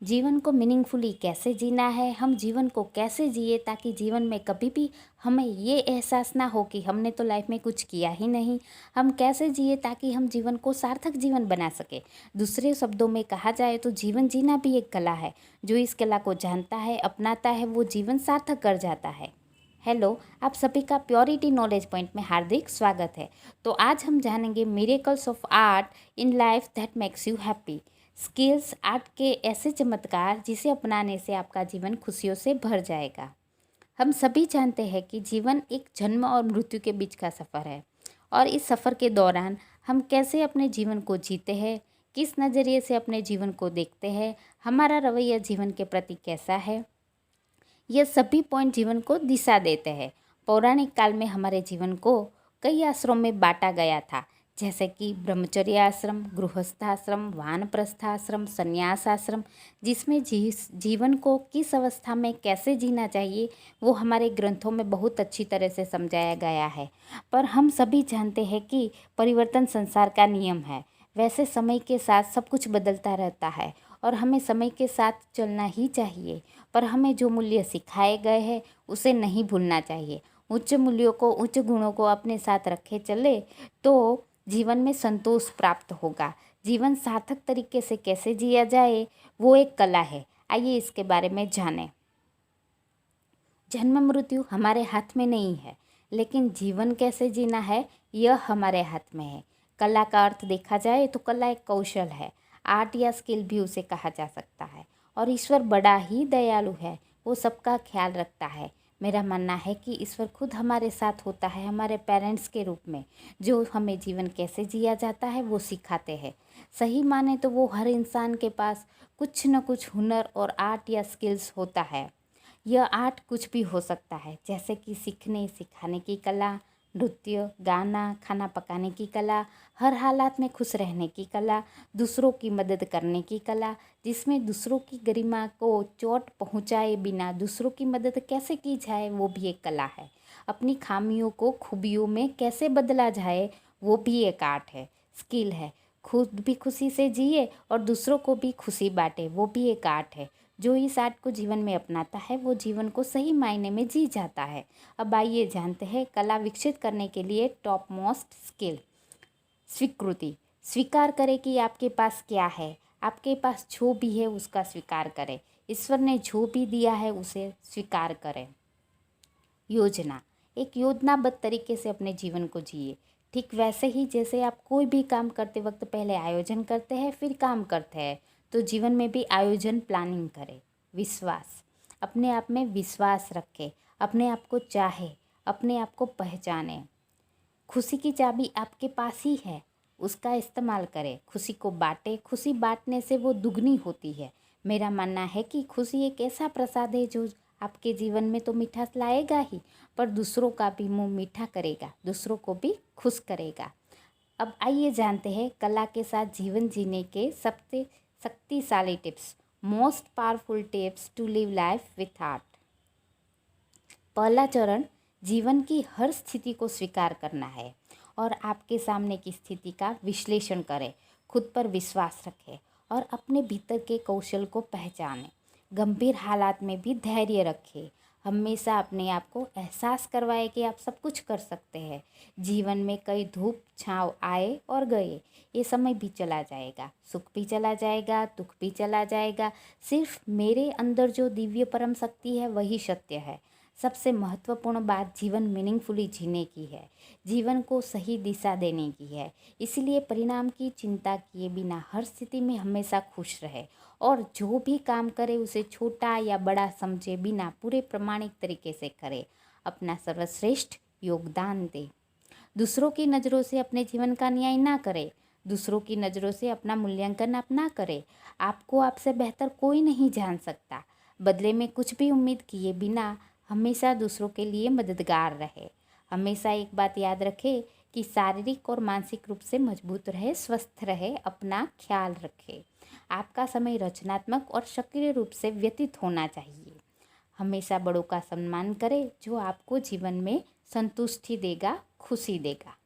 जीवन को मीनिंगफुली कैसे जीना है, हम जीवन को कैसे जिए ताकि जीवन में कभी भी हमें ये एहसास ना हो कि हमने तो लाइफ में कुछ किया ही नहीं। हम कैसे जिए ताकि हम जीवन को सार्थक जीवन बना सके। दूसरे शब्दों में कहा जाए तो जीवन जीना भी एक कला है। जो इस कला को जानता है, अपनाता है, वो जीवन सार्थक कर जाता है। हेलो, आप सभी का प्योरिटी नॉलेज पॉइंट में हार्दिक स्वागत है। तो आज हम जानेंगे miracles of art in life that makes you happy. Skills art के ऐसे चमत्कार जिसे अपनाने से आपका जीवन खुशियों से भर जाएगा। हम सभी जानते हैं कि जीवन एक जन्म और मृत्यु के बीच का सफ़र है और इस सफ़र के दौरान हम कैसे अपने जीवन को जीते हैं, किस नज़रिए से अपने जीवन को देखते हैं, हमारा रवैया जीवन के प्रति कैसा है, यह सभी पॉइंट जीवन को दिशा देते हैं। पौराणिक काल में हमारे जीवन को कई आश्रमों में बांटा गया था, जैसे कि ब्रह्मचर्य आश्रम, गृहस्थाश्रम, वानप्रस्थाश्रम, संन्यास आश्रम, जिसमें जीवन को किस अवस्था में कैसे जीना चाहिए वो हमारे ग्रंथों में बहुत अच्छी तरह से समझाया गया है। पर हम सभी जानते हैं कि परिवर्तन संसार का नियम है। वैसे समय के साथ सब कुछ बदलता रहता है और हमें समय के साथ चलना ही चाहिए। पर हमें जो मूल्य सिखाए गए हैं उसे नहीं भूलना चाहिए। उच्च मूल्यों को, उच्च गुणों को अपने साथ रखे चले तो जीवन में संतोष प्राप्त होगा। जीवन सार्थक तरीके से कैसे जिया जाए वो एक कला है। आइए इसके बारे में जानें। जन्म मृत्यु हमारे हाथ में नहीं है, लेकिन जीवन कैसे जीना है यह हमारे हाथ में है। कला का अर्थ देखा जाए तो कला एक कौशल है, आर्ट या स्किल भी उसे कहा जा सकता है। और ईश्वर बड़ा ही दयालु है, वो सबका ख्याल रखता है। मेरा मानना है कि ईश्वर खुद हमारे साथ होता है, हमारे पेरेंट्स के रूप में, जो हमें जीवन कैसे जिया जाता है वो सिखाते हैं। सही माने तो वो हर इंसान के पास कुछ न कुछ हुनर और आर्ट या स्किल्स होता है। यह आर्ट कुछ भी हो सकता है, जैसे कि सीखने सिखाने की कला, नृत्य, गाना, खाना पकाने की कला, हर हालात में खुश रहने की कला, दूसरों की मदद करने की कला, जिसमें दूसरों की गरिमा को चोट पहुंचाए बिना दूसरों की मदद कैसे की जाए वो भी एक कला है। अपनी खामियों को खूबियों में कैसे बदला जाए वो भी एक आर्ट है, स्किल है। खुद भी खुशी से जिए और दूसरों को भी खुशी बांटे वो भी एक आर्ट है। जो इस आर्ट को जीवन में अपनाता है वो जीवन को सही मायने में जी जाता है। अब आइए जानते हैं कला विकसित करने के लिए टॉप मोस्ट स्किल। स्वीकृति, स्वीकार करें कि आपके पास क्या है। आपके पास जो भी है उसका स्वीकार करें। ईश्वर ने जो भी दिया है उसे स्वीकार करें। योजना, एक योजनाबद्ध तरीके से अपने जीवन को जिए। ठीक वैसे ही जैसे आप कोई भी काम करते वक्त पहले आयोजन करते हैं फिर काम करते हैं, तो जीवन में भी आयोजन प्लानिंग करें। विश्वास, अपने आप में विश्वास रखें, अपने आप को चाहे, अपने आप को पहचाने। खुशी की चाबी आपके पास ही है, उसका इस्तेमाल करें। खुशी को बांटे, खुशी बांटने से वो दुगनी होती है। मेरा मानना है कि खुशी एक ऐसा प्रसाद है जो आपके जीवन में तो मिठास लाएगा ही, पर दूसरों का भी मुंह मीठा करेगा, दूसरों को भी खुश करेगा। अब आइए जानते हैं कला के साथ जीवन जीने के सबसे शक्तिशाली tips, most powerful tips to live life with art. पहला चरण, जीवन की हर स्थिति को स्वीकार करना है और आपके सामने की स्थिति का विश्लेषण करें। खुद पर विश्वास रखें और अपने भीतर के कौशल को पहचानें। गंभीर हालात में भी धैर्य रखें। हमेशा अपने आप को एहसास करवाएं कि आप सब कुछ कर सकते हैं। जीवन में कई धूप छाँव आए और गए, ये समय भी चला जाएगा, सुख भी चला जाएगा, दुख भी चला जाएगा। सिर्फ मेरे अंदर जो दिव्य परम शक्ति है वही सत्य है। सबसे महत्वपूर्ण बात जीवन मीनिंगफुली जीने की है, जीवन को सही दिशा देने की है। इसलिए परिणाम की चिंता किए बिना हर स्थिति में हमेशा खुश रहे और जो भी काम करे उसे छोटा या बड़ा समझे बिना पूरे प्रामाणिक तरीके से करे। अपना सर्वश्रेष्ठ योगदान दे। दूसरों की नज़रों से अपने जीवन का न्याय ना करे, दूसरों की नज़रों से अपना मूल्यांकन आप ना करे। आपको आपसे बेहतर कोई नहीं जान सकता। बदले में कुछ भी उम्मीद किए बिना हमेशा दूसरों के लिए मददगार रहे। हमेशा एक बात याद रखें कि शारीरिक और मानसिक रूप से मजबूत रहे, स्वस्थ रहे, अपना ख्याल रखे। आपका समय रचनात्मक और सक्रिय रूप से व्यतीत होना चाहिए। हमेशा बड़ों का सम्मान करें जो आपको जीवन में संतुष्टि देगा, खुशी देगा।